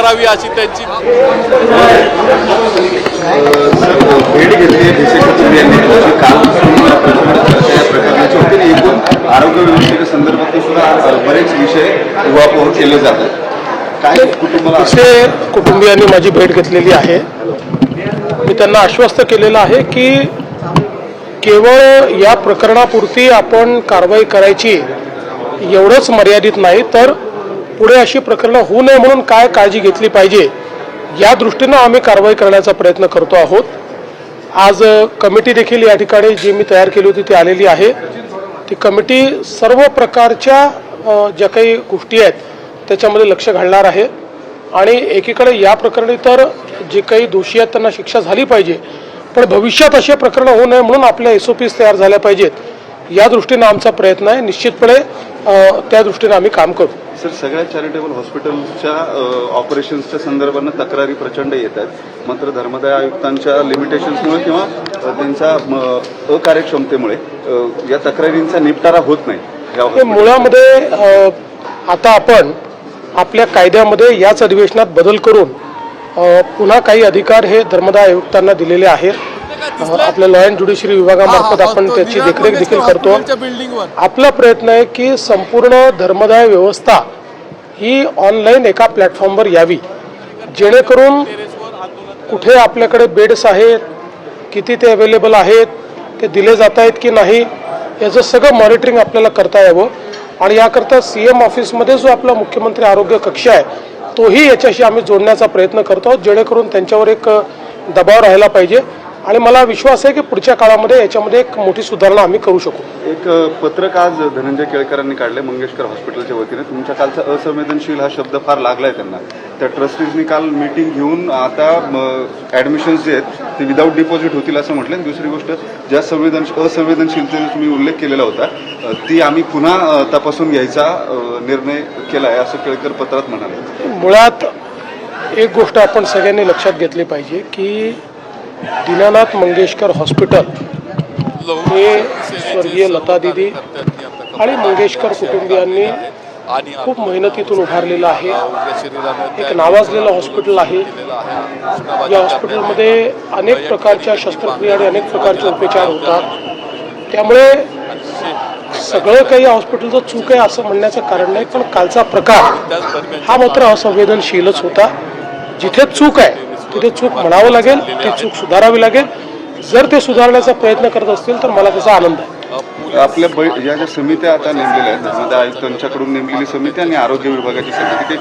करावी अशी त्यांची भेट घेतली भिसे कुटुंबियांनी काल प्रकरणाची होती. एकूण आरोग्य व्यवस्थेच्या संदर्भात सुद्धा बरेच विषय उहापोह केले जातात. काय कुटुंबाला भिसे कुटुंबियांनी माझी भेट घेतलेली आहे. मी त्यांना आश्वस्त केलेलं आहे की केवळ या प्रकरणापुरती आपण कारवाई करायची एवढंच मर्यादित नाही, तर पुढे अशी प्रकरणं होऊ नये म्हणून काय काळजी घेतली पाहिजे या दृष्टीनं आम्ही कारवाई करण्याचा प्रयत्न करतो आहोत. आज कमिटी देखील या ठिकाणी जी मी तयार केली होती ती आलेली आहे. ती कमिटी सर्व प्रकारच्या ज्या काही गोष्टी आहेत त्याच्यामध्ये लक्ष घालणार आहे आणि एकीकडे या प्रकरणी तर जे काही दोषी आहेत त्यांना शिक्षा झाली पाहिजे, पण भविष्यात असे प्रकरण होऊ नये म्हणून आपल्या SOPs तयार झाल्या पाहिजेत या दृष्टीनं आमचा प्रयत्न आहे. निश्चितपणे त्या दृष्टीने आम्ही काम करू. सर, सगळ्या चॅरिटेबल हॉस्पिटलच्या ऑपरेशन्सच्या संदर्भानं तक्रारी प्रचंड येत आहेत. मात्र धर्मदाय आयुक्तांच्या लिमिटेशन्समुळे किंवा त्यांच्या अकार्यक्षमतेमुळे या तक्रारींचा निपटारा होत नाही. मुळामध्ये आता आपण आपल्या कायद्यामध्ये याच अधिवेशनात बदल करून पुन्हा काही अधिकार हे धर्मदाय आयुक्तांना दिलेले आहेत. आपल्या लॉ अँड ज्युडिशरी विभागामार्फत आपण त्याची देखरेख देखील करतो. आपला प्रयत्न आहे की संपूर्ण धर्मदाय व्यवस्था ही ऑनलाईन एका प्लॅटफॉर्मवर यावी, जेणेकरून कुठे आपल्याकडे बेड्स आहेत, किती ते अवेलेबल आहेत, ते दिले जात आहेत की नाही, याचं सगळं मॉनिटरिंग आपल्याला करता यावं. आणि याकरता CM ऑफिसमध्ये जो आपला मुख्यमंत्री आरोग्य कक्ष आहे तोही याच्याशी आम्ही जोडण्याचा प्रयत्न करतो आहोत, जेणेकरून त्यांच्यावर एक दबाव राहायला पाहिजे. आणि मला विश्वास आहे की पुढच्या काळामध्ये याच्यामध्ये एक मोठी सुधारणा आम्ही करू शकू. एक पत्रक आज धनंजय केळकरांनी काढले मंगेशकर हॉस्पिटलच्या वतीने. तुमच्या कालचा असंवेदनशील हा शब्द फार लागलाय त्यांना. त्या ट्रस्टीजनी काल मीटिंग घेऊन आता ॲडमिशन्स जे आहेत ते विदाऊट डिपॉझिट होतील असं म्हटलं. दुसरी गोष्ट, ज्या असंवेदनशीलतेने तुम्ही उल्लेख केलेला होता ती आम्ही पुन्हा तपासून घ्यायचा निर्णय केला आहे असं केळकर पत्रात म्हणाले. मुळात एक गोष्ट आपण सगळ्यांनी लक्षात घेतली पाहिजे की दीनानाथ मंगेशकर हॉस्पिटल हे स्वर्गीय लता दिदी आणि मंगेशकर कुटुंबियांनी खूप मेहनतीतून उभारलेलं आहे. एक नावाजलेलं हॉस्पिटल आहे. या हॉस्पिटलमध्ये अनेक प्रकारच्या शस्त्रक्रिया आणि अनेक प्रकारचे उपचार होतात. त्यामुळे सगळं काही या हॉस्पिटलचं चूक आहे असं म्हणण्याचं कारण नाही, पण कालचा प्रकार हा मात्र असंवेदनशीलच होता. जिथे चूक आहे तिथे चूक म्हणावं लागेल, ती चूक सुधारावी लागेल. जर ते सुधारण्याचा प्रयत्न करत असतील तर मला त्याचा आनंद आहे. आपल्या ज्या समित्या आता नेमलेल्या आहेत, धर्मदाय आयुक्तांच्याकडून नेमलेली समिती आणि आरोग्य विभागाची समिती,